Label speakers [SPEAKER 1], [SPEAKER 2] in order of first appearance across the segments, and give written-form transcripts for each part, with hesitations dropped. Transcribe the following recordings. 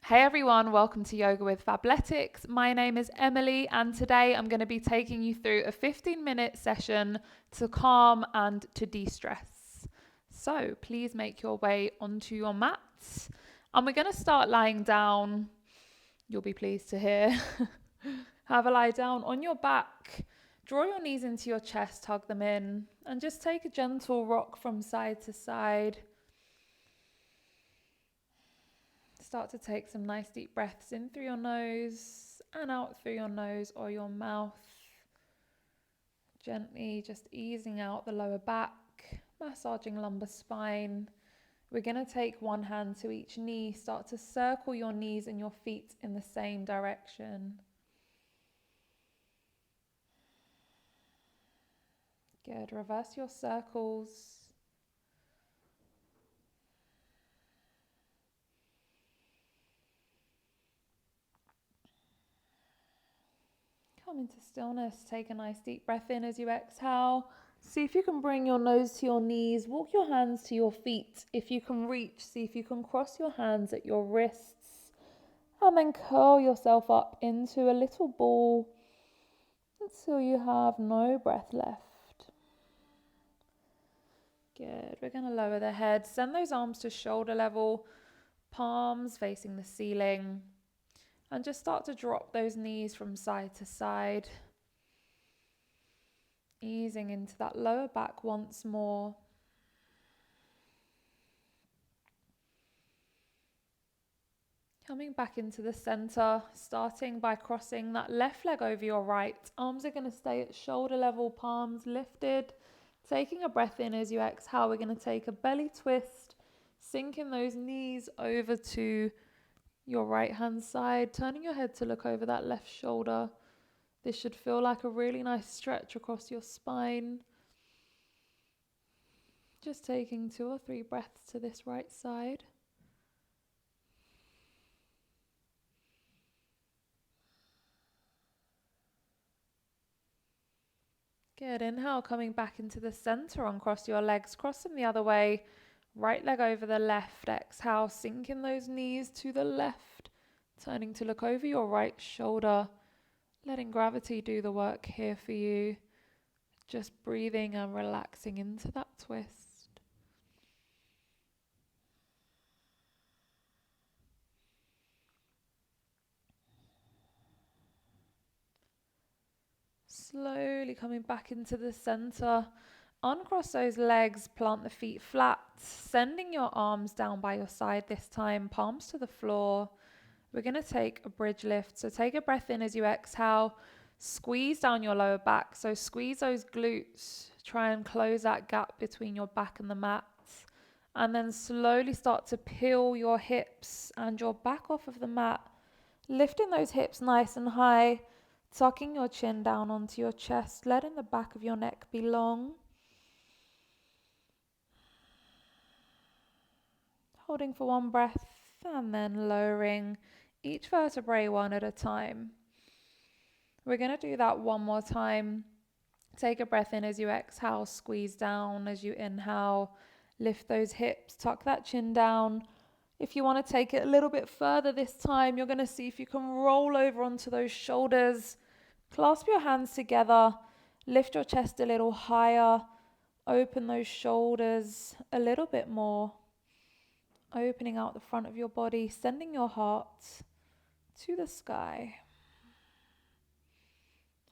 [SPEAKER 1] Hey everyone, welcome to Yoga with Fabletics. My name is Emily, and today I'm going to be taking you through a 15-minute session to calm and to de-stress. So please make your way onto your mat, and we're going to start lying down. You'll be pleased to hear. Have a lie down on your back. Draw your knees into your chest, hug them in, and just take a gentle rock from side to side. Start to take some nice deep breaths in through your nose and out through your nose or your mouth. Gently just easing out the lower back, massaging lumbar spine. We're going to take one hand to each knee. Start to circle your knees and your feet in the same direction. Good. Reverse your circles. Come into stillness. Take a nice deep breath in as you exhale. See if you can bring your nose to your knees. Walk your hands to your feet. If you can reach, see if you can cross your hands at your wrists. And then curl yourself up into a little ball until you have no breath left. Good. We're going to lower the head. Send those arms to shoulder level, palms facing the ceiling. And just start to drop those knees from side to side. Easing into that lower back once more. Coming back into the center, starting by crossing that left leg over your right. Arms are going to stay at shoulder level, palms lifted. Taking a breath in as you exhale, we're going to take a belly twist, sinking those knees over to your right hand side, turning your head to look over that left shoulder. This should feel like a really nice stretch across your spine. Just taking 2 or 3 breaths to this right side. Good. Inhale, coming back into the center. Uncross your legs, cross them the other way. Right leg over the left. Exhale, sinking those knees to the left. Turning to look over your right shoulder. Letting gravity do the work here for you. Just breathing and relaxing into that twist. Slowly coming back into the center. Uncross those legs, plant the feet flat, sending your arms down by your side this time, palms to the floor. We're going to take a bridge lift. So take a breath in as you exhale. Squeeze down your lower back. So squeeze those glutes. Try and close that gap between your back and the mat. And then slowly start to peel your hips and your back off of the mat. Lifting those hips nice and high. Tucking your chin down onto your chest. Letting the back of your neck be long. Holding for one breath and then lowering each vertebrae one at a time. We're going to do that one more time. Take a breath in as you exhale, squeeze down as you inhale, lift those hips, tuck that chin down. If you want to take it a little bit further this time, you're going to see if you can roll over onto those shoulders, clasp your hands together, lift your chest a little higher, open those shoulders a little bit more, opening out the front of your body, sending your heart to the sky.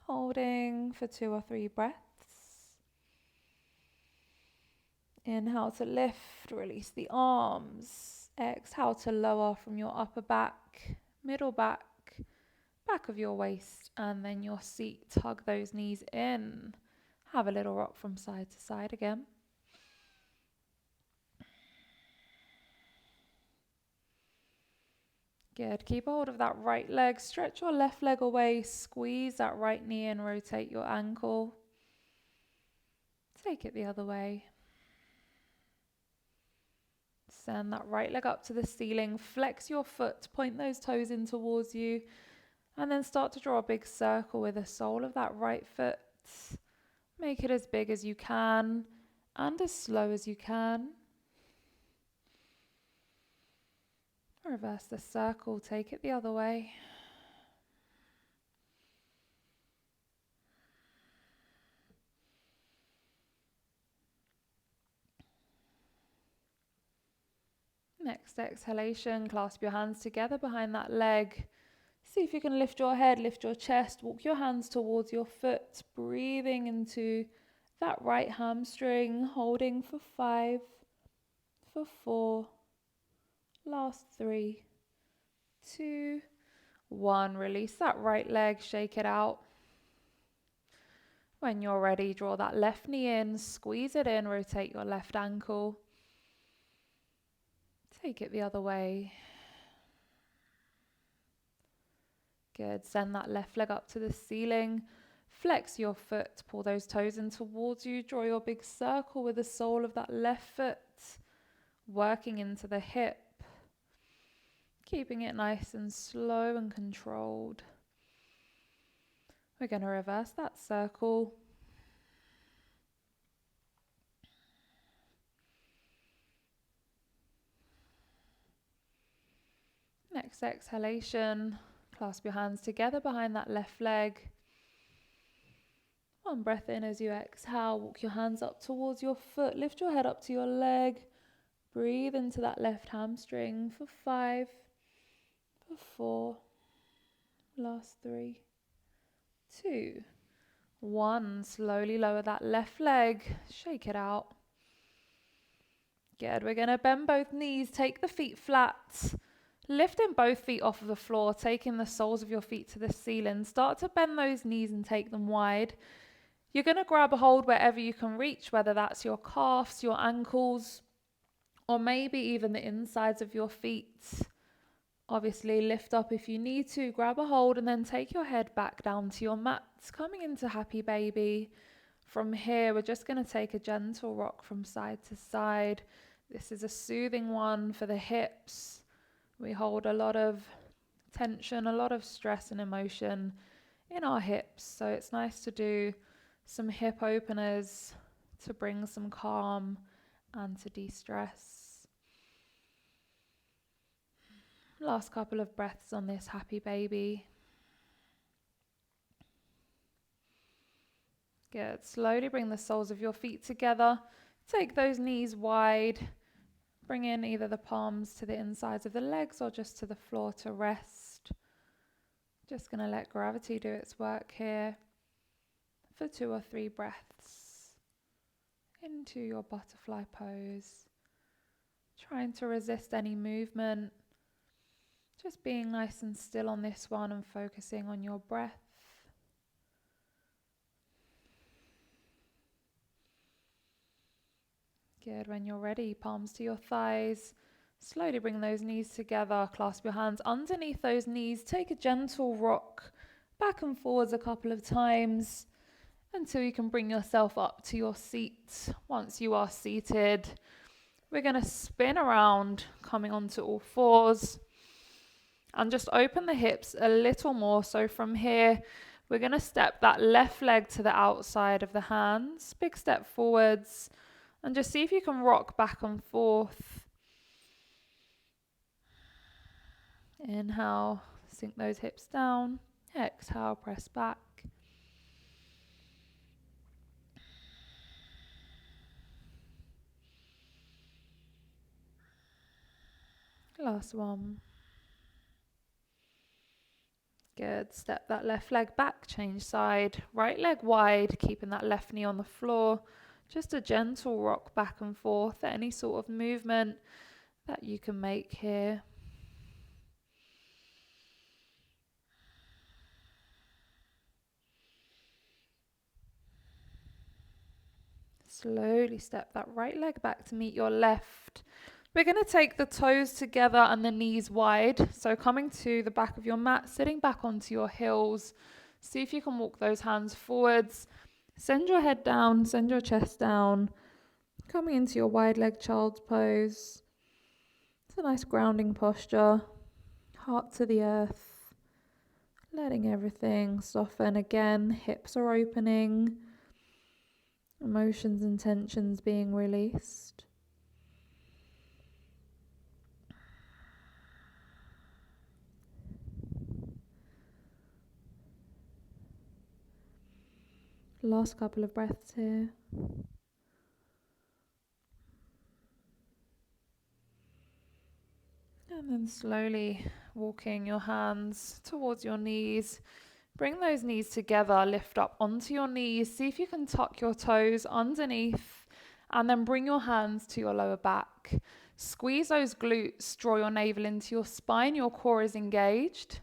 [SPEAKER 1] Holding for 2 or 3 breaths. Inhale to lift, release the arms. Exhale to lower from your upper back, middle back, back of your waist, and then your seat. Hug those knees in. Have a little rock from side to side again. Good. Keep a hold of that right leg. Stretch your left leg away. Squeeze that right knee and rotate your ankle. Take it the other way. Send that right leg up to the ceiling. Flex your foot. Point those toes in towards you. And then start to draw a big circle with the sole of that right foot. Make it as big as you can and as slow as you can. Reverse the circle, take it the other way. Next exhalation, clasp your hands together behind that leg. See if you can lift your head, lift your chest, walk your hands towards your foot, breathing into that right hamstring, holding for 5, for 4, last 3, 2, 1. Release that right leg, shake it out. When you're ready, draw that left knee in, squeeze it in, rotate your left ankle. Take it the other way. Good. Send that left leg up to the ceiling. Flex your foot, pull those toes in towards you. Draw your big circle with the sole of that left foot, working into the hip. Keeping it nice and slow and controlled. We're going to reverse that circle. Next exhalation, clasp your hands together behind that left leg. One breath in as you exhale, walk your hands up towards your foot, lift your head up to your leg. Breathe into that left hamstring for 5, for 4, last 3, 2, 1. Slowly lower that left leg, shake it out. Good, we're going to bend both knees, take the feet flat. Lifting both feet off of the floor, taking the soles of your feet to the ceiling. Start to bend those knees and take them wide. You're going to grab a hold wherever you can reach, whether that's your calves, your ankles, or maybe even the insides of your feet. Obviously, lift up if you need to. Grab a hold and then take your head back down to your mat. Coming into happy baby. From here, we're just going to take a gentle rock from side to side. This is a soothing one for the hips. We hold a lot of tension, a lot of stress and emotion in our hips. So it's nice to do some hip openers to bring some calm and to de-stress. Last couple of breaths on this happy baby. Good. Slowly bring the soles of your feet together. Take those knees wide. Bring in either the palms to the insides of the legs or just to the floor to rest. Just going to let gravity do its work here for 2 or 3 breaths into your butterfly pose. Trying to resist any movement. Just being nice and still on this one and focusing on your breath. Good. When you're ready, palms to your thighs. Slowly bring those knees together. Clasp your hands underneath those knees. Take a gentle rock back and forwards a couple of times until you can bring yourself up to your seat. Once you are seated, we're going to spin around, coming onto all fours. And just open the hips a little more. So from here, we're going to step that left leg to the outside of the hands. Big step forwards. And just see if you can rock back and forth. Inhale, sink those hips down. Exhale, press back. Last one. Good. Step that left leg back, change side. Right leg wide, keeping that left knee on the floor. Just a gentle rock back and forth, any sort of movement that you can make here. Slowly step that right leg back to meet your left. We're going to take the toes together and the knees wide. So coming to the back of your mat, sitting back onto your heels. See if you can walk those hands forwards. Send your head down, send your chest down. Coming into your wide leg child's pose. It's a nice grounding posture. Heart to the earth. Letting everything soften again. Hips are opening. Emotions and tensions being released. Last couple of breaths here. And then slowly walking your hands towards your knees. Bring those knees together, lift up onto your knees. See if you can tuck your toes underneath and then bring your hands to your lower back. Squeeze those glutes, draw your navel into your spine, your core is engaged.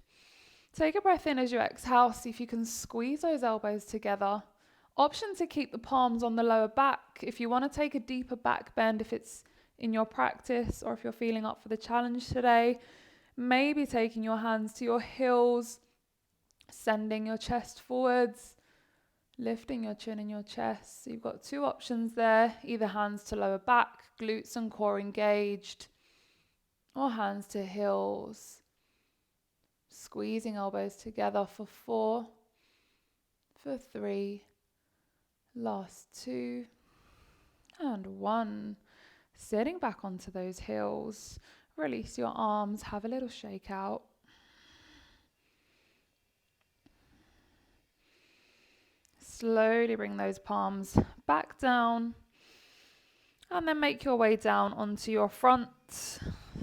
[SPEAKER 1] Take a breath in as you exhale, see if you can squeeze those elbows together. Option to keep the palms on the lower back. If you want to take a deeper back bend, if it's in your practice or if you're feeling up for the challenge today, maybe taking your hands to your heels, sending your chest forwards, lifting your chin and your chest. So you've got two options there, either hands to lower back, glutes and core engaged, or hands to heels. Squeezing elbows together for 4, for 3, last 2, and 1. Sitting back onto those heels, release your arms, have a little shake out. Slowly bring those palms back down and then make your way down onto your front.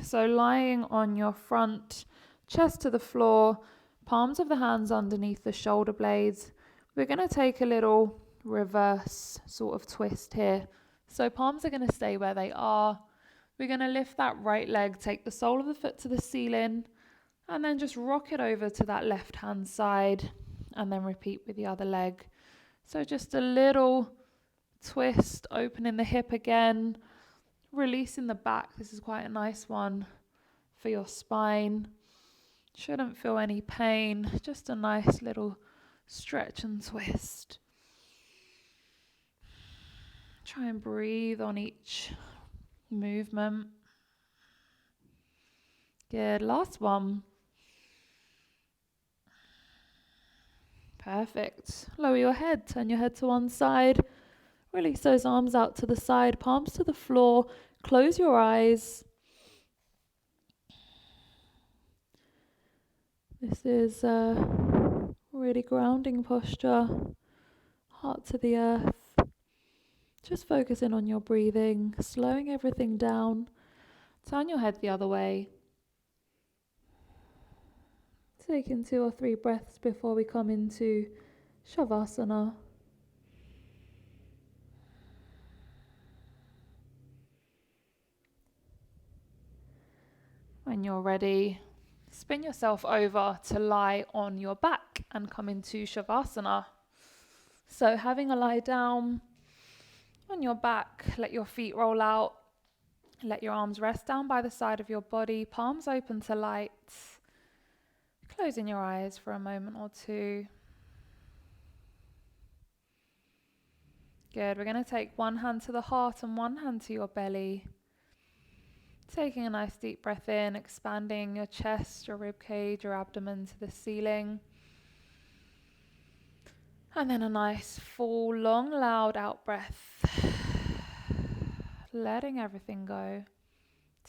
[SPEAKER 1] So lying on your front, chest to the floor, palms of the hands underneath the shoulder blades. We're going to take a little reverse sort of twist here. So palms are going to stay where they are. We're going to lift that right leg, take the sole of the foot to the ceiling, and then just rock it over to that left hand side, and then repeat with the other leg. So just a little twist, opening the hip again, releasing the back. This is quite a nice one for your spine. Shouldn't feel any pain, just a nice little stretch and twist. Try and breathe on each movement. Good, last one. Perfect. Lower your head, turn your head to one side. Release those arms out to the side, palms to the floor. Close your eyes. This is a really grounding posture. Heart to the earth. Just focusing on your breathing, slowing everything down. Turn your head the other way. Taking 2 or 3 breaths before we come into Shavasana. When you're ready, spin yourself over to lie on your back and come into Shavasana. So having a lie down on your back, let your feet roll out. Let your arms rest down by the side of your body, palms open to light. Closing your eyes for a moment or two. Good. We're going to take one hand to the heart and one hand to your belly. Taking a nice deep breath in, expanding your chest, your rib cage, your abdomen to the ceiling. And then a nice full, long, loud out breath. Letting everything go.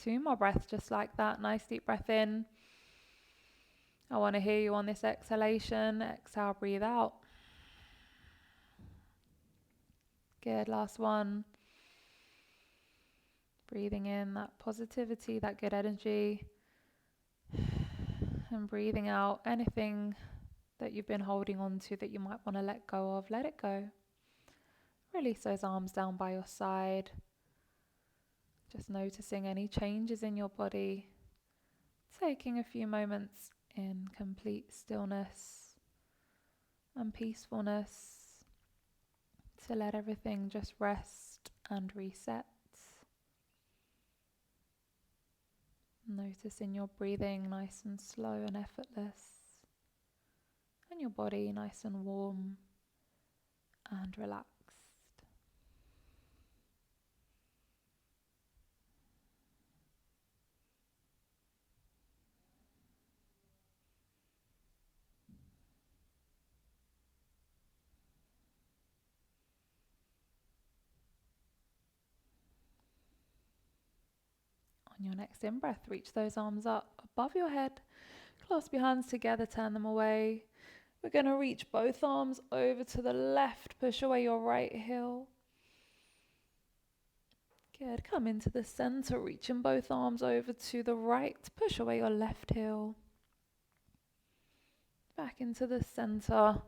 [SPEAKER 1] 2 more breaths just like that. Nice deep breath in. I want to hear you on this exhalation. Exhale, breathe out. Good, last one. Breathing in that positivity, that good energy. And breathing out anything that you've been holding on to that you might want to let go of. Let it go. Release those arms down by your side. Just noticing any changes in your body. Taking a few moments in complete stillness and peacefulness to let everything just rest and reset. Noticing your breathing nice and slow and effortless, and your body nice and warm and relaxed. On your next in-breath, reach those arms up above your head, clasp your hands together, turn them away. We're going to reach both arms over to the left. Push away your right heel. Good. Come into the center, reaching both arms over to the right. Push away your left heel. Back into the center.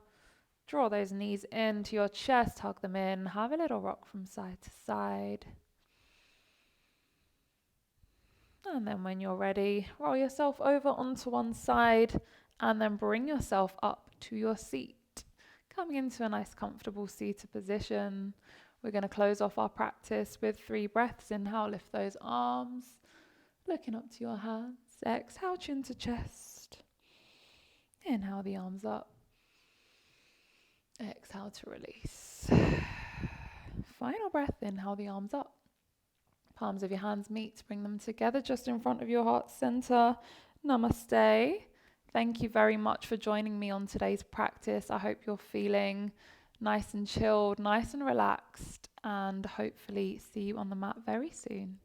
[SPEAKER 1] Draw those knees into your chest, hug them in. Have a little rock from side to side. And then when you're ready, roll yourself over onto one side and then bring yourself up to your seat. Coming into a nice comfortable seated position. We're going to close off our practice with 3 breaths. Inhale, lift those arms, looking up to your hands. Exhale, chin to chest. Inhale the arms up. Exhale to release. Final breath, inhale the arms up. Palms of your hands meet, bring them together just in front of your heart center. Namaste. Thank you very much for joining me on today's practice. I hope you're feeling nice and chilled, nice and relaxed, and hopefully see you on the mat very soon.